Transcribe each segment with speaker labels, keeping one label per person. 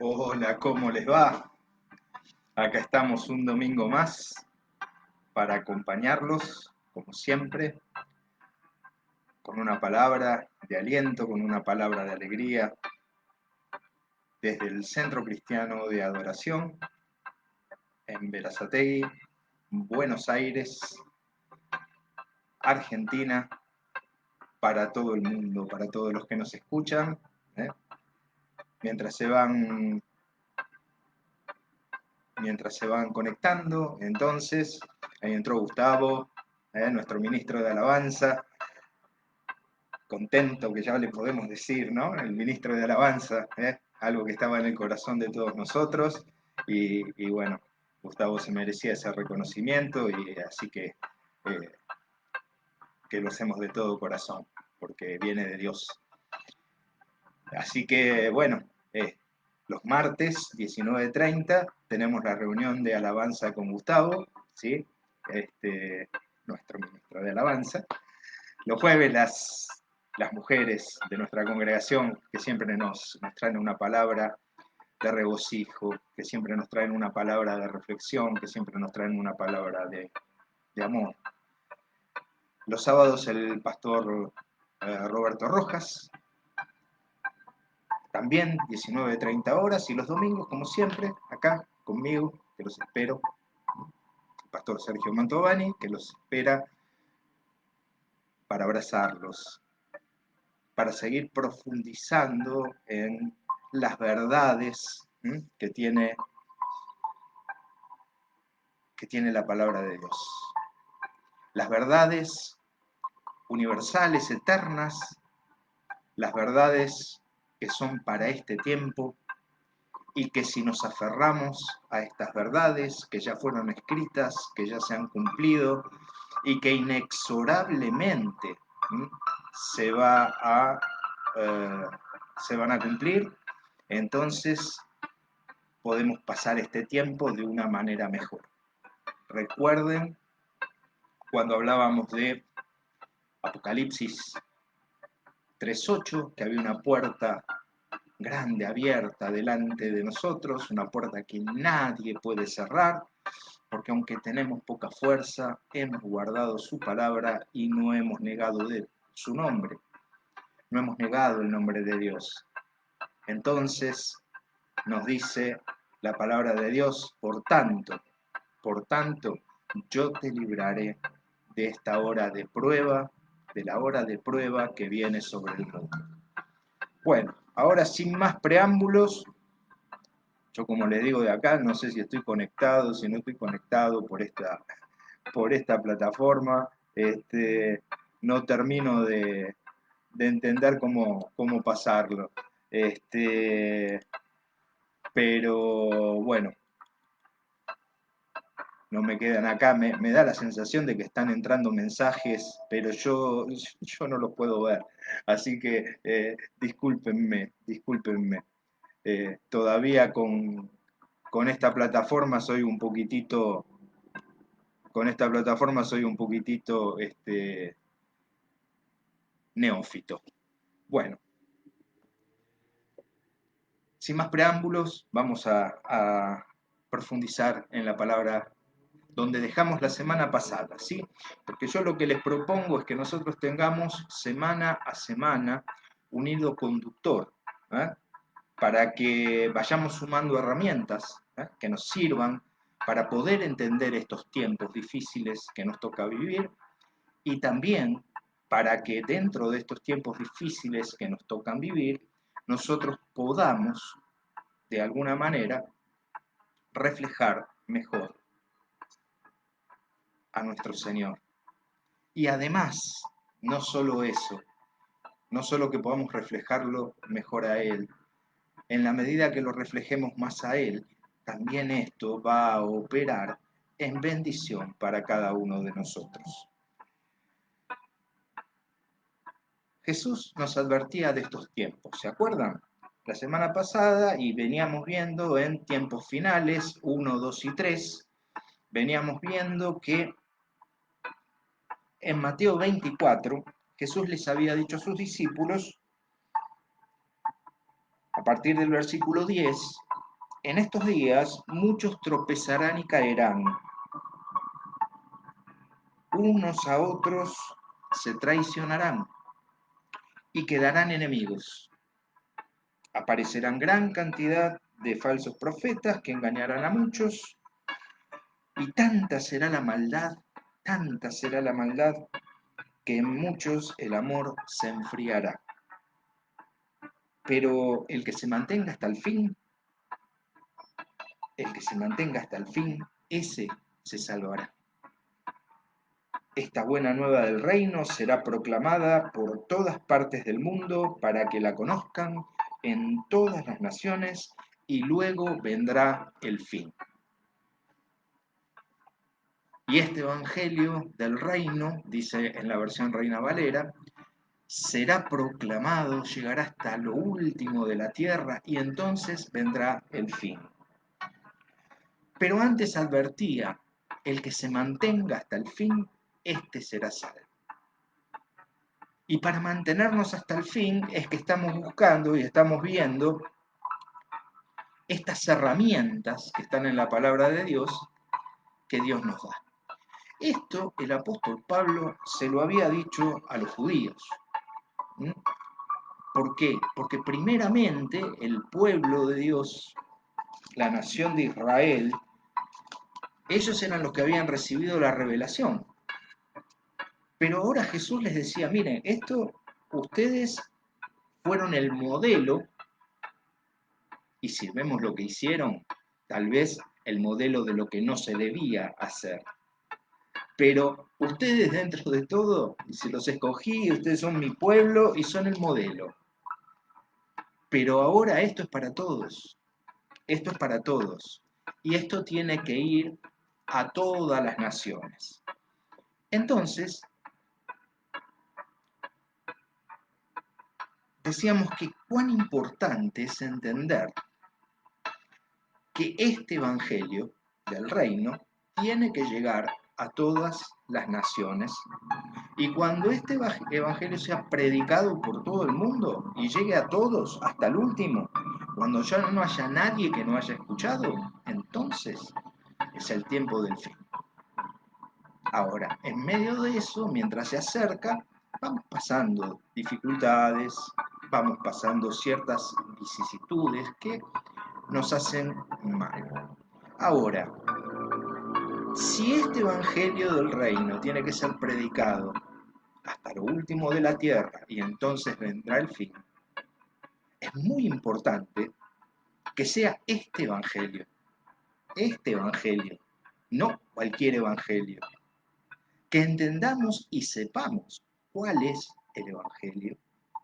Speaker 1: Hola, ¿cómo les va? Acá estamos un domingo más para acompañarlos, como siempre, con una palabra de aliento, con una palabra de alegría, desde el Centro Cristiano de Adoración en Berazategui, Buenos Aires, Argentina, para todo el mundo, para todos los que nos escuchan, ¿eh? Mientras se van conectando. Entonces, ahí entró Gustavo, nuestro ministro de Alabanza, contento que ya le podemos decir, ¿no? El ministro de Alabanza, algo que estaba en el corazón de todos nosotros, y bueno, Gustavo se merecía ese reconocimiento, y así que lo hacemos de todo corazón, porque viene de Dios. Así que bueno, los martes 19:30 tenemos la reunión de alabanza con Gustavo, ¿sí? Nuestro ministro de alabanza. Los jueves las mujeres de nuestra congregación, que siempre nos traen una palabra de regocijo, que siempre nos traen una palabra de reflexión, que siempre nos traen una palabra de amor. Los sábados el pastor Roberto Rojas, también 19:30 horas, y los domingos, como siempre, acá conmigo, que los espero, el pastor Sergio Mantovani, que los espera para abrazarlos, para seguir profundizando en las verdades que tiene la palabra de Dios. Las verdades universales, eternas, las verdades que son para este tiempo, y que si nos aferramos a estas verdades que ya fueron escritas, que ya se han cumplido y que inexorablemente se van a cumplir, entonces podemos pasar este tiempo de una manera mejor. Recuerden cuando hablábamos de Apocalipsis 3:8, que había una puerta grande abierta delante de nosotros, una puerta que nadie puede cerrar, porque aunque tenemos poca fuerza, hemos guardado su palabra y no hemos negado de su nombre, no hemos negado el nombre de Dios. Entonces nos dice la palabra de Dios, por tanto, yo te libraré de esta hora de prueba, de la hora de prueba que viene sobre el mundo. Bueno, ahora sin más preámbulos, yo como les digo de acá, no sé si estoy conectado, si no estoy conectado por esta plataforma, no termino de entender cómo pasarlo. Pero bueno, no me quedan acá, me da la sensación de que están entrando mensajes, pero yo no los puedo ver. Así que discúlpenme. Todavía con esta plataforma soy un poquitito, neófito. Bueno, sin más preámbulos, vamos a profundizar en la palabra donde dejamos la semana pasada, ¿sí? Porque yo lo que les propongo es que nosotros tengamos semana a semana un hilo conductor, ¿eh? Para que vayamos sumando herramientas que nos sirvan para poder entender estos tiempos difíciles que nos toca vivir, y también para que dentro de estos tiempos difíciles que nos tocan vivir, nosotros podamos, de alguna manera, reflejar mejor a nuestro Señor. Y además, no solo eso, no solo que podamos reflejarlo mejor a Él, en la medida que lo reflejemos más a Él, también esto va a operar en bendición para cada uno de nosotros. Jesús nos advertía de estos tiempos, ¿se acuerdan? La semana pasada, y veníamos viendo en tiempos finales 1, 2 y 3, veníamos viendo que en Mateo 24, Jesús les había dicho a sus discípulos, a partir del versículo 10, en estos días muchos tropezarán y caerán, unos a otros se traicionarán y quedarán enemigos. Aparecerán gran cantidad de falsos profetas que engañarán a muchos, y tanta será la maldad, que en muchos el amor se enfriará. Pero el que se mantenga hasta el fin, ese se salvará. Esta buena nueva del reino será proclamada por todas partes del mundo para que la conozcan en todas las naciones, y luego vendrá el fin. Y este evangelio del reino, dice en la versión Reina Valera, será proclamado, llegará hasta lo último de la tierra, y entonces vendrá el fin. Pero antes advertía, el que se mantenga hasta el fin, éste será salvo. Y para mantenernos hasta el fin es que estamos buscando y estamos viendo estas herramientas que están en la palabra de Dios, que Dios nos da. Esto el apóstol Pablo se lo había dicho a los judíos. ¿Por qué? Porque primeramente el pueblo de Dios, la nación de Israel, ellos eran los que habían recibido la revelación. Pero ahora Jesús les decía, miren, ustedes fueron el modelo, y si vemos lo que hicieron, tal vez el modelo de lo que no se debía hacer. Pero ustedes dentro de todo, y si los escogí, ustedes son mi pueblo y son el modelo. Pero ahora esto es para todos, esto es para todos, y esto tiene que ir a todas las naciones. Entonces, decíamos que cuán importante es entender que este evangelio del reino tiene que llegar a todas las naciones, y cuando este evangelio sea predicado por todo el mundo y llegue a todos hasta el último, cuando ya no haya nadie que no haya escuchado, entonces es el tiempo del fin. Ahora, en medio de eso, mientras se acerca, vamos pasando dificultades, vamos pasando ciertas vicisitudes que nos hacen mal. Ahora, si este evangelio del reino tiene que ser predicado hasta lo último de la tierra y entonces vendrá el fin, es muy importante que sea este evangelio, no cualquier evangelio, que entendamos y sepamos cuál es el evangelio,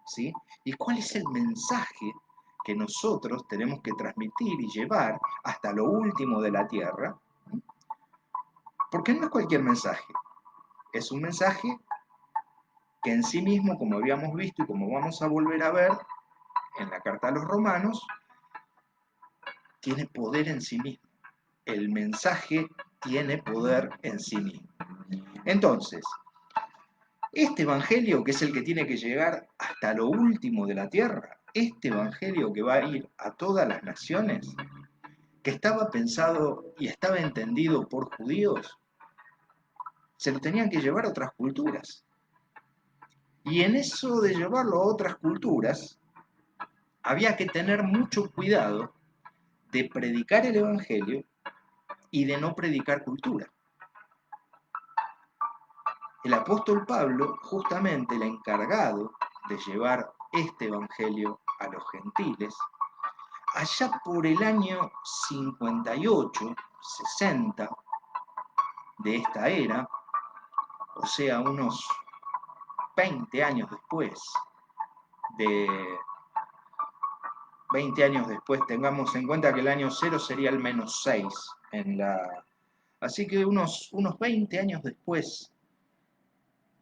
Speaker 1: ¿sí? Y cuál es el mensaje que nosotros tenemos que transmitir y llevar hasta lo último de la tierra, porque no es cualquier mensaje, es un mensaje que en sí mismo, como habíamos visto y como vamos a volver a ver en la carta a los romanos, tiene poder en sí mismo. El mensaje tiene poder en sí mismo. Entonces, este evangelio, que es el que tiene que llegar hasta lo último de la tierra, este evangelio que va a ir a todas las naciones, que estaba pensado y estaba entendido por judíos, se lo tenían que llevar a otras culturas. Y en eso de llevarlo a otras culturas, había que tener mucho cuidado de predicar el evangelio y de no predicar cultura. El apóstol Pablo, justamente el encargado de llevar este evangelio a los gentiles, allá por el año 58, 60 de esta era, o sea, unos 20 años después de 20 años después, tengamos en cuenta que el año 0 sería el -6 en la... Así que unos 20 años después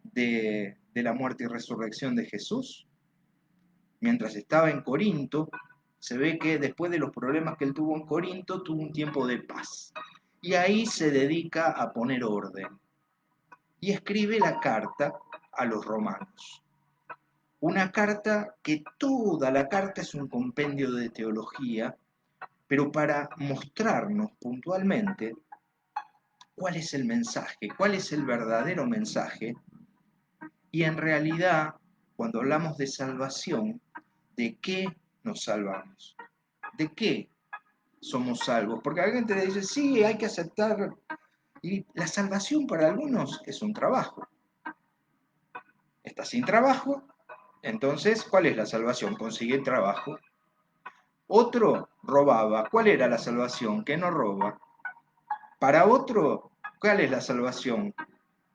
Speaker 1: de la muerte y resurrección de Jesús, mientras estaba en Corinto, se ve que después de los problemas que él tuvo en Corinto, tuvo un tiempo de paz. Y ahí se dedica a poner orden. Y escribe la carta a los romanos. Una carta que toda la carta es un compendio de teología, pero para mostrarnos puntualmente cuál es el mensaje, cuál es el verdadero mensaje, y en realidad, cuando hablamos de salvación, ¿de qué nos salvamos? ¿De qué somos salvos? Porque alguien te dice, sí, hay que aceptar, y la salvación para algunos es un trabajo. Estás sin trabajo, entonces, ¿cuál es la salvación? Conseguir trabajo. Otro robaba, ¿cuál era la salvación? Que no roba. Para otro, ¿cuál es la salvación?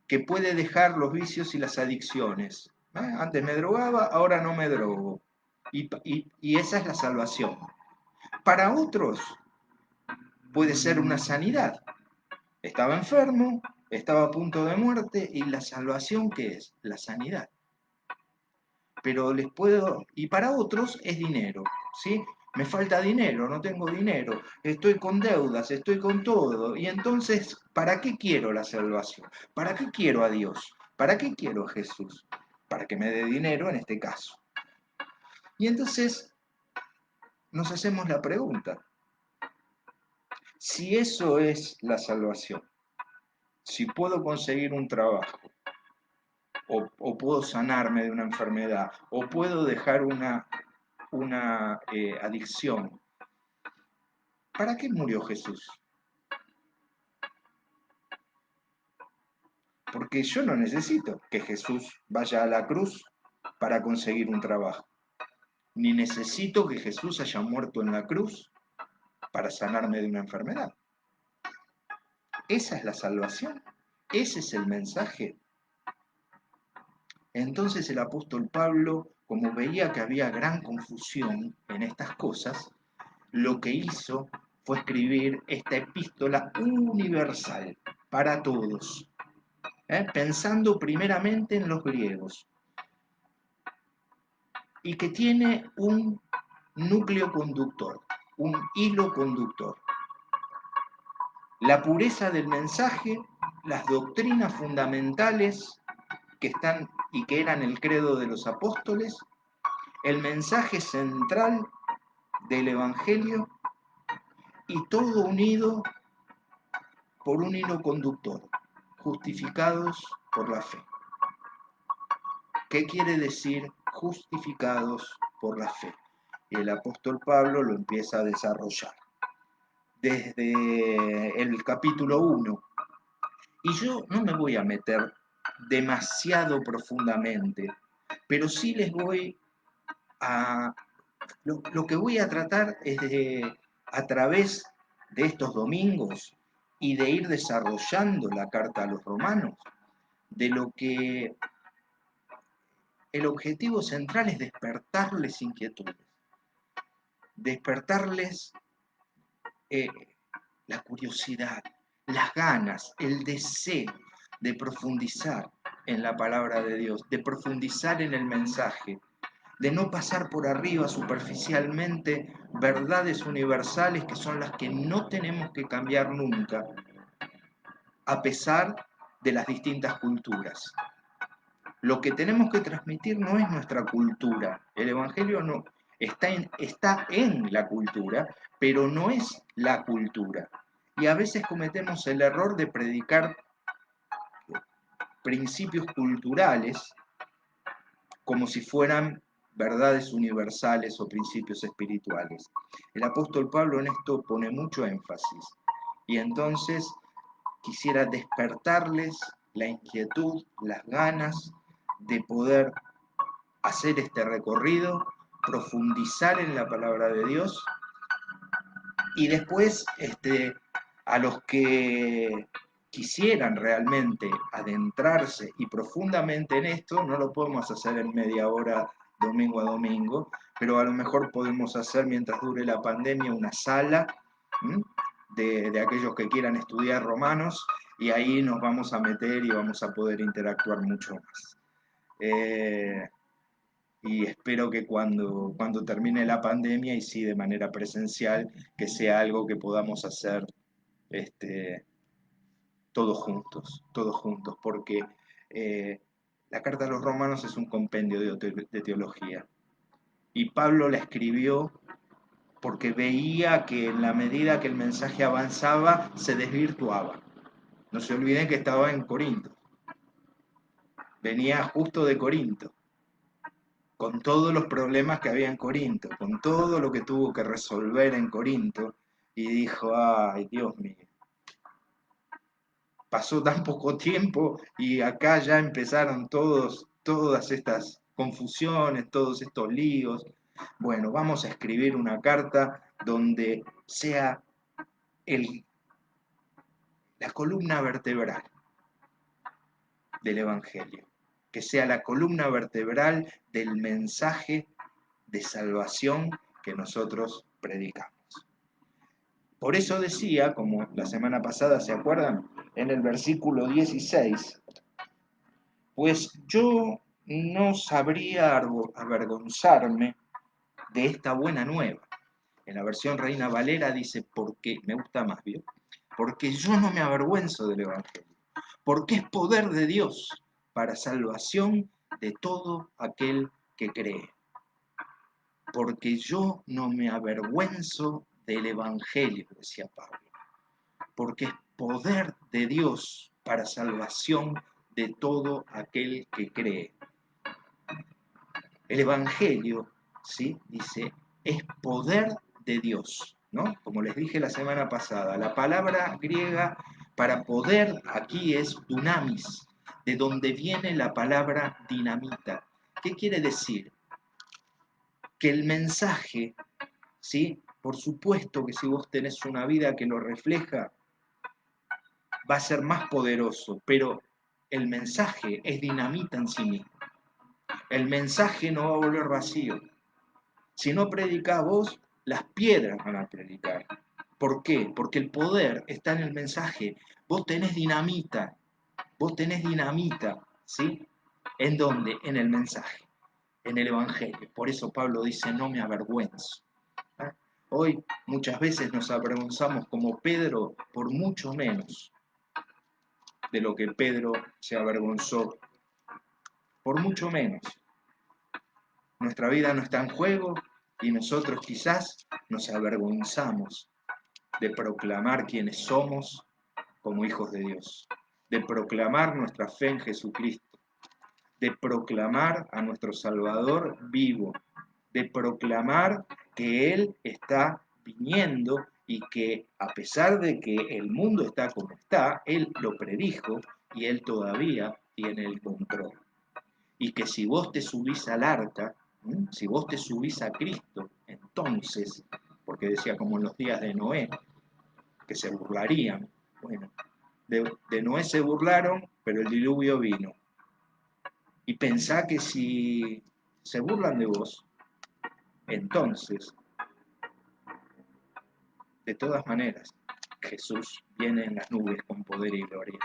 Speaker 1: Que puede dejar los vicios y las adicciones. Antes me drogaba, ahora no me drogo. Y esa es la salvación. Para otros puede ser una sanidad. Estaba enfermo, estaba a punto de muerte y la salvación, ¿qué es? La sanidad. Pero les puedo, y para otros es dinero, ¿sí? Me falta dinero, no tengo dinero, estoy con deudas, estoy con todo. Y entonces, ¿para qué quiero la salvación? ¿Para qué quiero a Dios? ¿Para qué quiero a Jesús? Para que me dé dinero en este caso. Y entonces nos hacemos la pregunta, si eso es la salvación, si puedo conseguir un trabajo, o puedo sanarme de una enfermedad, o puedo dejar una adicción, ¿para qué murió Jesús? Porque yo no necesito que Jesús vaya a la cruz para conseguir un trabajo, ni necesito que Jesús haya muerto en la cruz para sanarme de una enfermedad. Esa es la salvación, ese es el mensaje. Entonces el apóstol Pablo, como veía que había gran confusión en estas cosas, lo que hizo fue escribir esta epístola universal para todos, pensando primeramente en los griegos, y que tiene un núcleo conductor, un hilo conductor. La pureza del mensaje, las doctrinas fundamentales que están y que eran el credo de los apóstoles, el mensaje central del Evangelio y todo unido por un hilo conductor, justificados por la fe. ¿Qué quiere decir justificados por la fe? Y el apóstol Pablo lo empieza a desarrollar desde el capítulo 1. Y yo no me voy a meter demasiado profundamente, pero sí les voy a... Lo que voy a tratar es de, a través de estos domingos y de ir desarrollando la carta a los romanos, de lo que el objetivo central es despertarles inquietudes, despertarles eh, la curiosidad, las ganas, el deseo de profundizar en la palabra de Dios, de profundizar en el mensaje, de no pasar por arriba superficialmente verdades universales que son las que no tenemos que cambiar nunca, a pesar de las distintas culturas. Lo que tenemos que transmitir no es nuestra cultura. El Evangelio no está en la cultura, pero no es la cultura. Y a veces cometemos el error de predicar principios culturales como si fueran verdades universales o principios espirituales. El apóstol Pablo en esto pone mucho énfasis. Y entonces quisiera despertarles la inquietud, las ganas de poder hacer este recorrido, profundizar en la palabra de Dios y después a los que quisieran realmente adentrarse y profundamente en esto, no lo podemos hacer en media hora domingo a domingo, pero a lo mejor podemos hacer mientras dure la pandemia una sala de aquellos que quieran estudiar romanos y ahí nos vamos a meter y vamos a poder interactuar mucho más. Y espero que cuando termine la pandemia, y sí de manera presencial, que sea algo que podamos hacer este, todos juntos, porque la Carta a los Romanos es un compendio de teología. Y Pablo la escribió porque veía que en la medida que el mensaje avanzaba, se desvirtuaba. No se olviden que estaba en Corinto, venía justo de Corinto, con todos los problemas que había en Corinto, con todo lo que tuvo que resolver en Corinto, y dijo, ay, Dios mío, pasó tan poco tiempo y acá ya empezaron todas estas confusiones, todos estos líos. Bueno, vamos a escribir una carta donde sea la columna vertebral del Evangelio, que sea la columna vertebral del mensaje de salvación que nosotros predicamos. Por eso decía, como la semana pasada, ¿se acuerdan? En el versículo 16, pues yo no sabría avergonzarme de esta buena nueva. En la versión Reina Valera dice, porque, me gusta más, ¿vio? Porque yo no me avergüenzo del Evangelio, porque es poder de Dios para salvación de todo aquel que cree. Porque yo no me avergüenzo del Evangelio, decía Pablo, porque es poder de Dios para salvación de todo aquel que cree. El Evangelio, ¿sí? Dice, es poder de Dios, ¿no? Como les dije la semana pasada, la palabra griega para poder aquí es dunamis, de donde viene la palabra dinamita. ¿Qué quiere decir? Que el mensaje, ¿sí? Por supuesto que si vos tenés una vida que lo refleja, va a ser más poderoso, pero el mensaje es dinamita en sí mismo. El mensaje no va a volver vacío. Si no predicás vos, las piedras van a predicar. ¿Por qué? Porque el poder está en el mensaje. Vos tenés dinamita, ¿sí? ¿En dónde? En el mensaje, en el Evangelio. Por eso Pablo dice, no me avergüenzo. ¿Ah? Hoy muchas veces nos avergonzamos como Pedro por mucho menos de lo que Pedro se avergonzó, por mucho menos. Nuestra vida no está en juego y nosotros quizás nos avergonzamos de proclamar quiénes somos como hijos de Dios, de proclamar nuestra fe en Jesucristo, de proclamar a nuestro Salvador vivo, de proclamar que Él está viniendo y que a pesar de que el mundo está como está, Él lo predijo y Él todavía tiene el control. Y que si vos te subís al arca, si vos te subís a Cristo, entonces, porque decía como en los días de Noé, que se burlarían, bueno, de Noé se burlaron, pero el diluvio vino. Y pensá que si se burlan de vos, entonces, de todas maneras, Jesús viene en las nubes con poder y gloria.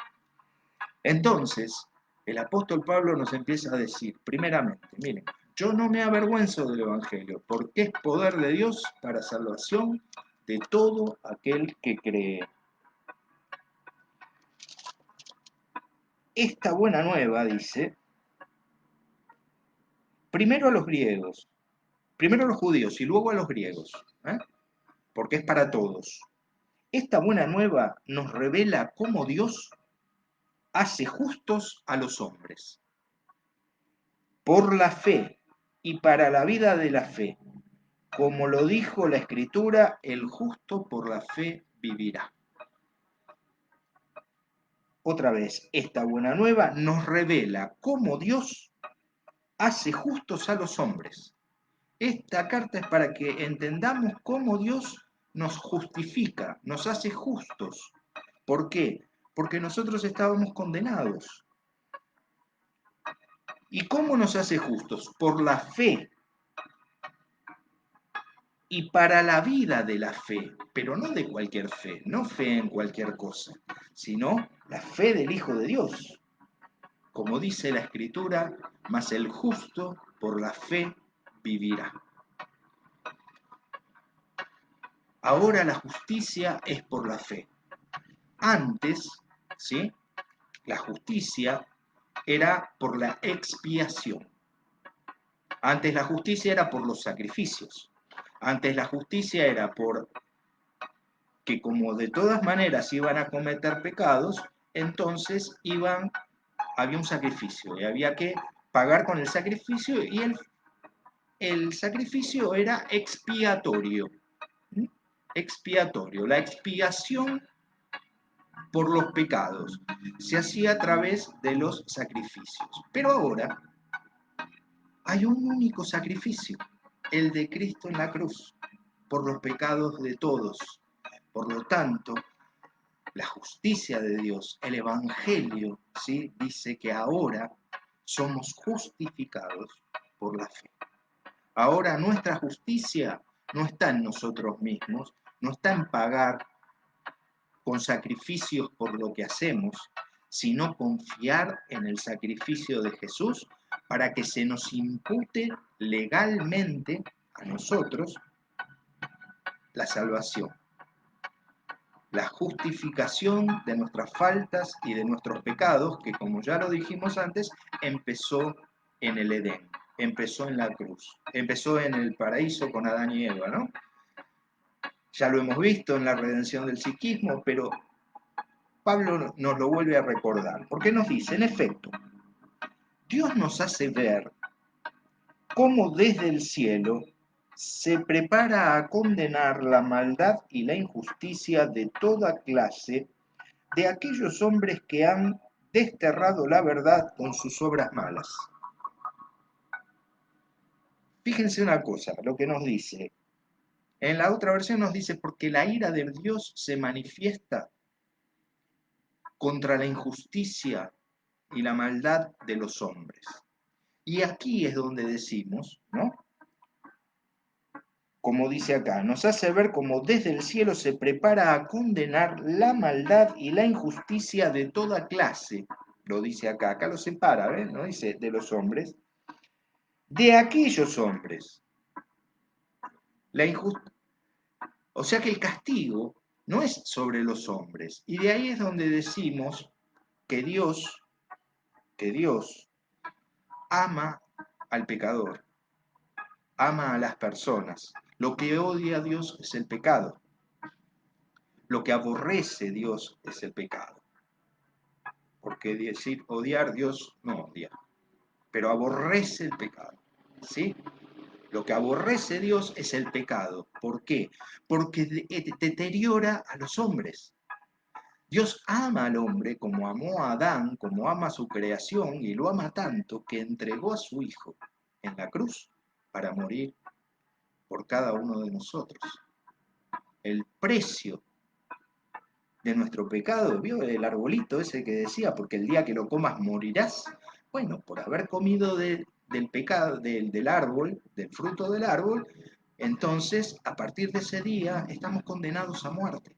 Speaker 1: Entonces, el apóstol Pablo nos empieza a decir, primeramente, miren, yo no me avergüenzo del Evangelio, porque es poder de Dios para salvación de todo aquel que cree. Esta buena nueva, dice, primero a los griegos, primero a los judíos y luego a los griegos, ¿eh? Porque es para todos. Esta buena nueva nos revela cómo Dios hace justos a los hombres, por la fe y para la vida de la fe. Como lo dijo la Escritura, el justo por la fe vivirá. Otra vez, esta buena nueva nos revela cómo Dios hace justos a los hombres. Esta carta es para que entendamos cómo Dios nos justifica, nos hace justos. ¿Por qué? Porque nosotros estábamos condenados. ¿Y cómo nos hace justos? Por la fe. Y para la vida de la fe, pero no de cualquier fe, no fe en cualquier cosa, sino la fe del Hijo de Dios. Como dice la Escritura, mas el justo por la fe vivirá. Ahora la justicia es por la fe. Antes, ¿sí? La justicia era por la expiación. Antes la justicia era por los sacrificios. Antes la justicia era por que como de todas maneras iban a cometer pecados, entonces había un sacrificio y había que pagar con el sacrificio y el sacrificio era expiatorio. Expiatorio, la expiación por los pecados se hacía a través de los sacrificios. Pero ahora hay un único sacrificio, el de Cristo en la cruz, por los pecados de todos. Por lo tanto, la justicia de Dios, el Evangelio, ¿sí?, dice que ahora somos justificados por la fe. Ahora nuestra justicia no está en nosotros mismos, no está en pagar con sacrificios por lo que hacemos, sino confiar en el sacrificio de Jesús para que se nos impute legalmente a nosotros la salvación, la justificación de nuestras faltas y de nuestros pecados, que como ya lo dijimos antes, empezó en el Edén, empezó en la cruz, empezó en el paraíso con Adán y Eva, ¿no? Ya lo hemos visto en la redención del psiquismo, pero Pablo nos lo vuelve a recordar, porque nos dice, en efecto, Dios nos hace ver cómo desde el cielo se prepara a condenar la maldad y la injusticia de toda clase de aquellos hombres que han desterrado la verdad con sus obras malas. Fíjense una cosa, lo que nos dice. En la otra versión nos dice, porque la ira de Dios se manifiesta contra la injusticia y la maldad de los hombres. Y aquí es donde decimos, ¿no? Como dice acá, nos hace ver cómo desde el cielo se prepara a condenar la maldad y la injusticia de toda clase. Lo dice acá lo separa, ¿ves? No dice de los hombres, de aquellos hombres. O sea que el castigo no es sobre los hombres. Y de ahí es donde decimos que Dios ama al pecador, ama a las personas. Lo que odia a Dios es el pecado. Lo que aborrece Dios es el pecado. Porque decir odiar, Dios no odia, pero aborrece el pecado. ¿Sí? Lo que aborrece Dios es el pecado. ¿Por qué? Porque deteriora a los hombres. Dios ama al hombre como amó a Adán, como ama a su creación, y lo ama tanto que entregó a su Hijo en la cruz para morir por cada uno de nosotros. El precio de nuestro pecado, ¿vio el arbolito ese que decía, porque el día que lo comas morirás? Bueno, por haber comido del pecado, del árbol, del fruto del árbol, entonces a partir de ese día estamos condenados a muerte.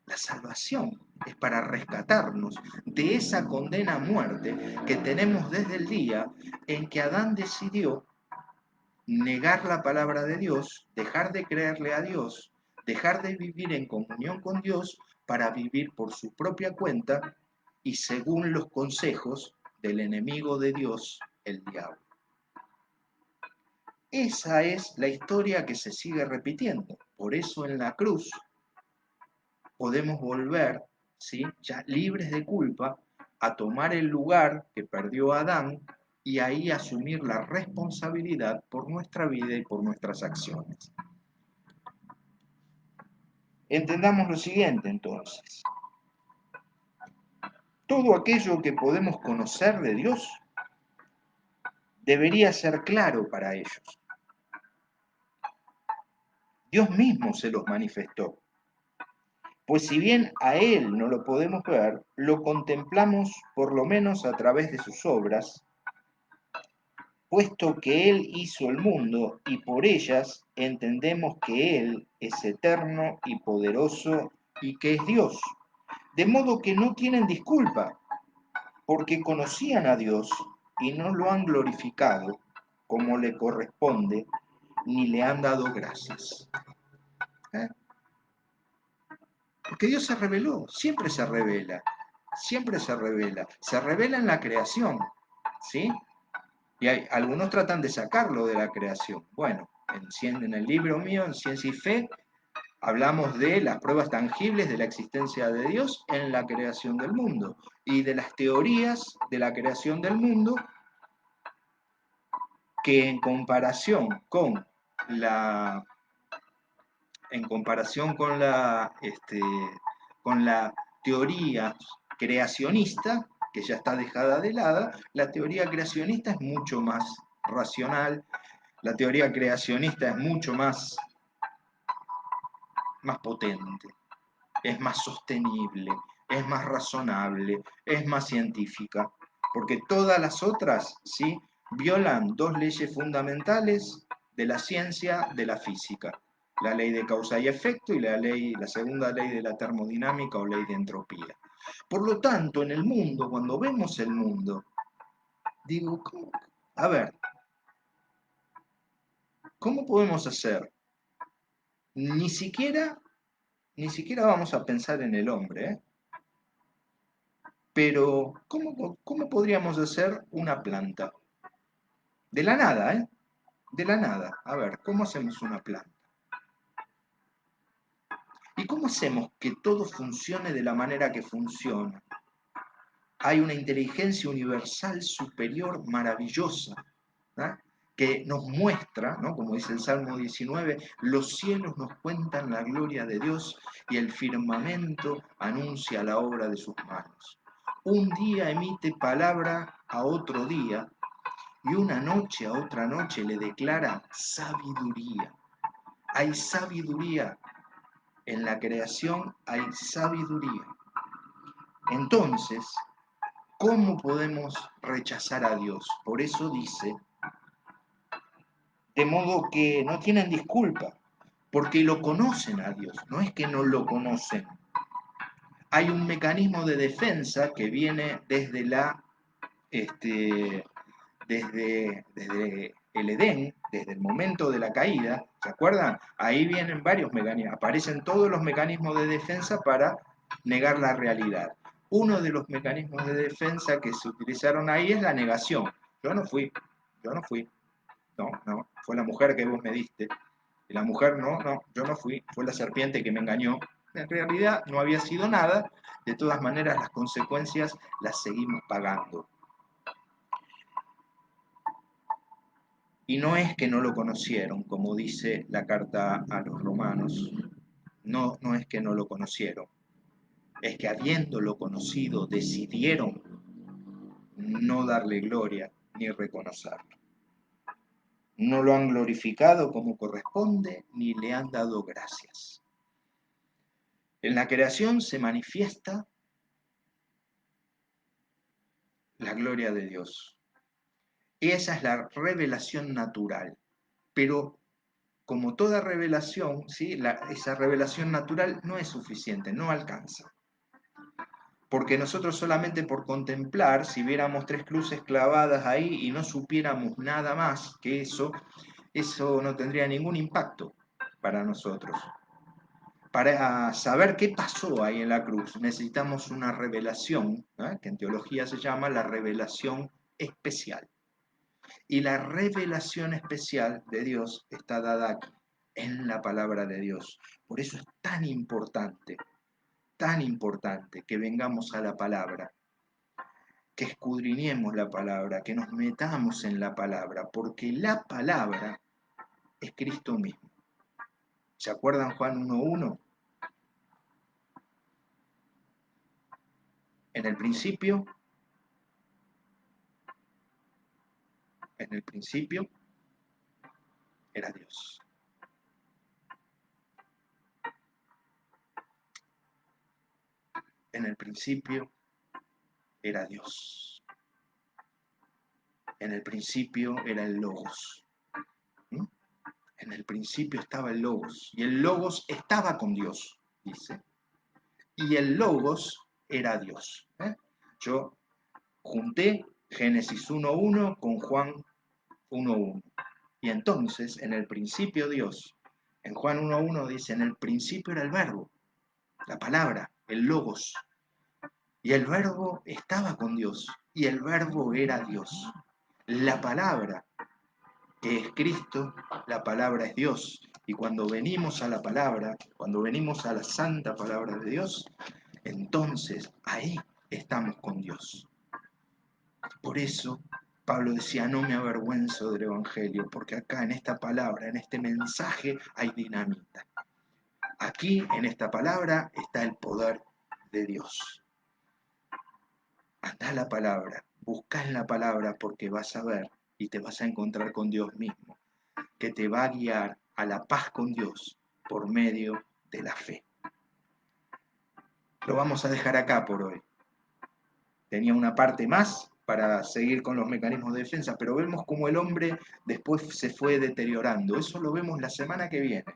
Speaker 1: La salvación es para rescatarnos de esa condena a muerte que tenemos desde el día en que Adán decidió negar la palabra de Dios, dejar de creerle a Dios, dejar de vivir en comunión con Dios para vivir por su propia cuenta y según los consejos del enemigo de Dios, el diablo. Esa es la historia que se sigue repitiendo. Por eso en la cruz podemos volver, ¿sí?, ya libres de culpa, a tomar el lugar que perdió Adán y ahí asumir la responsabilidad por nuestra vida y por nuestras acciones. Entendamos lo siguiente entonces. Todo aquello que podemos conocer de Dios debería ser claro para ellos. Dios mismo se los manifestó. Pues si bien a Él no lo podemos ver, lo contemplamos por lo menos a través de sus obras, puesto que Él hizo el mundo y por ellas entendemos que Él es eterno y poderoso y que es Dios. De modo que no tienen disculpa, porque conocían a Dios y no lo han glorificado como le corresponde, ni le han dado gracias. ¿Eh? Porque Dios se reveló, siempre se revela, se revela en la creación, ¿sí? Y algunos tratan de sacarlo de la creación. Bueno, en el libro mío, en Ciencia y Fe, hablamos de las pruebas tangibles de la existencia de Dios en la creación del mundo y de las teorías de la creación del mundo que en comparación con la teoría creacionista, que ya está dejada de lado, la teoría creacionista es mucho más racional, la teoría creacionista es mucho más potente, es más sostenible, es más razonable, es más científica, porque todas las otras, ¿sí?, violan dos leyes fundamentales de la ciencia de la física, la ley de causa y efecto y la segunda ley de la termodinámica o ley de entropía. Por lo tanto, en el mundo, cuando vemos el mundo, digo, a ver, ¿cómo podemos hacer? Ni siquiera, ni siquiera vamos a pensar en el hombre, ¿eh? Pero, ¿cómo podríamos hacer una planta? De la nada, ¿eh? De la nada. A ver, ¿cómo hacemos una planta? ¿Y cómo hacemos que todo funcione de la manera que funciona? Hay una inteligencia universal superior maravillosa, ¿no?, que nos muestra, ¿no?, como dice el Salmo 19, los cielos nos cuentan la gloria de Dios y el firmamento anuncia la obra de sus manos. Un día emite palabra a otro día y una noche a otra noche le declara sabiduría. Hay sabiduría en la creación, hay sabiduría. Entonces, ¿cómo podemos rechazar a Dios? Por eso dice, de modo que no tienen disculpa, porque lo conocen a Dios, no es que no lo conocen. Hay un mecanismo de defensa que viene desde el Edén, desde el momento de la caída, ¿se acuerdan? Ahí vienen varios mecanismos, aparecen todos los mecanismos de defensa para negar la realidad. Uno de los mecanismos de defensa que se utilizaron ahí es la negación. Yo no fui, no, fue la mujer que vos me diste. Y la mujer, no, yo no fui, fue la serpiente que me engañó. En realidad no había sido nada, de todas maneras las consecuencias las seguimos pagando. Y no es que no lo conocieron, como dice la carta a los romanos, no es que no lo conocieron, es que habiéndolo conocido decidieron no darle gloria ni reconocerlo. No lo han glorificado como corresponde ni le han dado gracias. En la creación se manifiesta la gloria de Dios. Esa es la revelación natural, pero como toda revelación, ¿sí?, esa revelación natural no es suficiente, no alcanza. Porque nosotros solamente por contemplar, si viéramos tres cruces clavadas ahí y no supiéramos nada más que eso no tendría ningún impacto para nosotros. Para saber qué pasó ahí en la cruz necesitamos una revelación, ¿eh?, que en teología se llama la revelación especial. Y la revelación especial de Dios está dada aquí, en la palabra de Dios. Por eso es tan importante que vengamos a la palabra, que escudriñemos la palabra, que nos metamos en la palabra, porque la palabra es Cristo mismo. ¿Se acuerdan Juan 1:1? En el principio era Dios. En el principio era Dios. En el principio era el Logos. ¿Mm? En el principio estaba el Logos. Y el Logos estaba con Dios, dice. Y el Logos era Dios. Yo junté Génesis 1:1 con Juan 1:1. Y entonces, en el principio Dios, en Juan 1:1 dice, en el principio era el verbo, la palabra, el Logos. Y el verbo estaba con Dios. Y el verbo era Dios. La palabra que es Cristo, la palabra es Dios. Y cuando venimos a la palabra, cuando venimos a la santa palabra de Dios, entonces ahí estamos con Dios. Por eso Pablo decía, no me avergüenzo del Evangelio, porque acá en esta palabra, en este mensaje, hay dinamita. Aquí en esta palabra está el poder de Dios. Andá a la palabra, buscá en la palabra porque vas a ver y te vas a encontrar con Dios mismo, que te va a guiar a la paz con Dios por medio de la fe. Lo vamos a dejar acá por hoy. Tenía una parte más para seguir con los mecanismos de defensa, pero vemos cómo el hombre después se fue deteriorando. Eso lo vemos la semana que viene.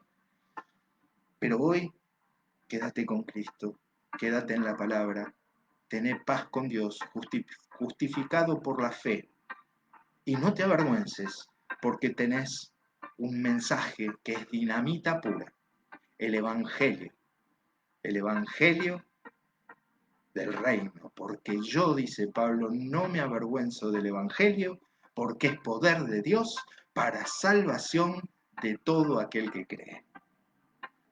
Speaker 1: Pero hoy, quédate con Cristo, quédate en la palabra, tené paz con Dios, justificado por la fe. Y no te avergüences, porque tenés un mensaje que es dinamita pura, el Evangelio del reino, porque yo, dice Pablo, no me avergüenzo del Evangelio, porque es poder de Dios para salvación de todo aquel que cree.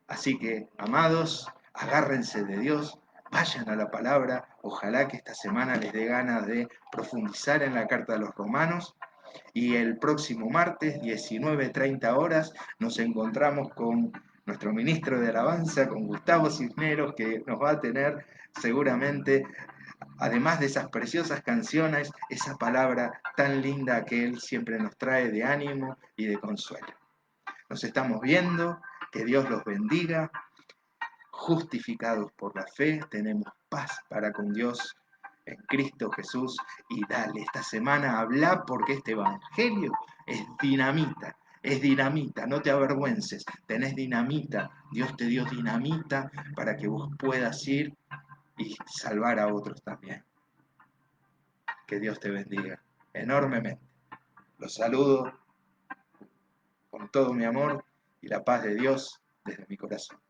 Speaker 1: Así que, amados, agárrense de Dios, vayan a la palabra, ojalá que esta semana les dé ganas de profundizar en la carta de los Romanos, y el próximo martes, 19:30 horas, nos encontramos con nuestro ministro de Alabanza, con Gustavo Cisneros, que nos va a tener seguramente, además de esas preciosas canciones, esa palabra tan linda que él siempre nos trae de ánimo y de consuelo. Nos estamos viendo, que Dios los bendiga, justificados por la fe, tenemos paz para con Dios en Cristo Jesús, y dale esta semana habla, porque este evangelio es dinamita, no te avergüences, tenés dinamita, Dios te dio dinamita para que vos puedas ir y salvar a otros también. Que Dios te bendiga enormemente. Los saludo con todo mi amor y la paz de Dios desde mi corazón.